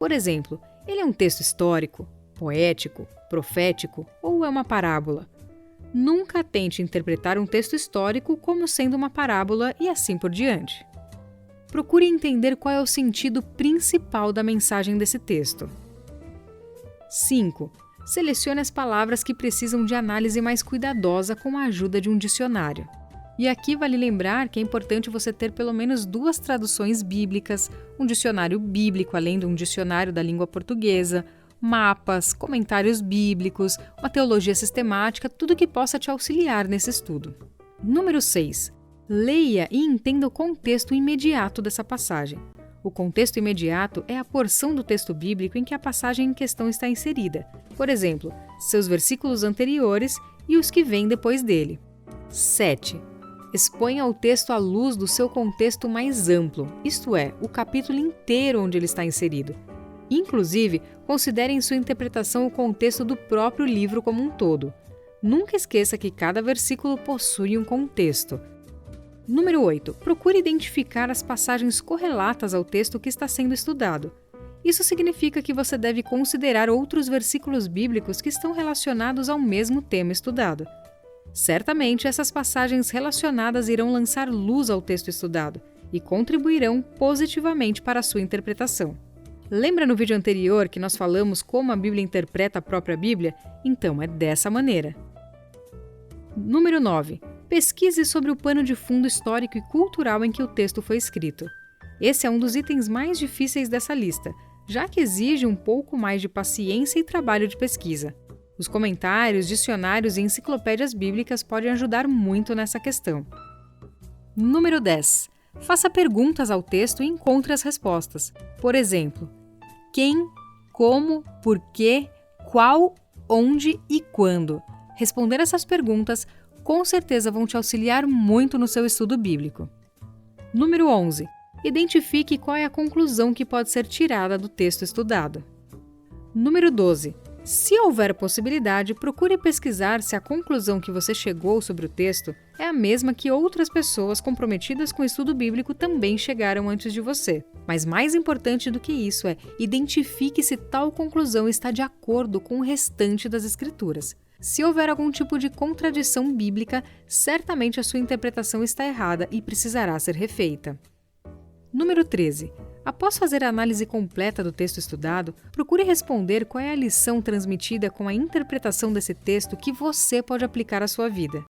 Por exemplo, ele é um texto histórico, poético, profético ou é uma parábola? Nunca tente interpretar um texto histórico como sendo uma parábola e assim por diante. Procure entender qual é o sentido principal da mensagem desse texto. 5. Selecione as palavras que precisam de análise mais cuidadosa com a ajuda de um dicionário. E aqui vale lembrar que é importante você ter pelo menos 2 traduções bíblicas, um dicionário bíblico além de um dicionário da língua portuguesa, mapas, comentários bíblicos, uma teologia sistemática, tudo que possa te auxiliar nesse estudo. Número 6. Leia e entenda o contexto imediato dessa passagem. O contexto imediato é a porção do texto bíblico em que a passagem em questão está inserida. Por exemplo, seus versículos anteriores e os que vêm depois dele. 7. Exponha o texto à luz do seu contexto mais amplo, isto é, o capítulo inteiro onde ele está inserido. Inclusive, considere em sua interpretação o contexto do próprio livro como um todo. Nunca esqueça que cada versículo possui um contexto. Número 8. Procure identificar as passagens correlatas ao texto que está sendo estudado. Isso significa que você deve considerar outros versículos bíblicos que estão relacionados ao mesmo tema estudado. Certamente, essas passagens relacionadas irão lançar luz ao texto estudado e contribuirão positivamente para a sua interpretação. Lembra no vídeo anterior que nós falamos como a Bíblia interpreta a própria Bíblia? Então é dessa maneira. Número 9. Pesquise sobre o pano de fundo histórico e cultural em que o texto foi escrito. Esse é um dos itens mais difíceis dessa lista, já que exige um pouco mais de paciência e trabalho de pesquisa. Os comentários, dicionários e enciclopédias bíblicas podem ajudar muito nessa questão. Número 10. Faça perguntas ao texto e encontre as respostas. Por exemplo, quem, como, por quê, qual, onde e quando. Responder essas perguntas com certeza vão te auxiliar muito no seu estudo bíblico. Número 11. Identifique qual é a conclusão que pode ser tirada do texto estudado. Número 12. Se houver possibilidade, procure pesquisar se a conclusão que você chegou sobre o texto é a mesma que outras pessoas comprometidas com o estudo bíblico também chegaram antes de você. Mas mais importante do que isso é, identifique se tal conclusão está de acordo com o restante das Escrituras. Se houver algum tipo de contradição bíblica, certamente a sua interpretação está errada e precisará ser refeita. Número 13. Após fazer a análise completa do texto estudado, procure responder qual é a lição transmitida com a interpretação desse texto que você pode aplicar à sua vida.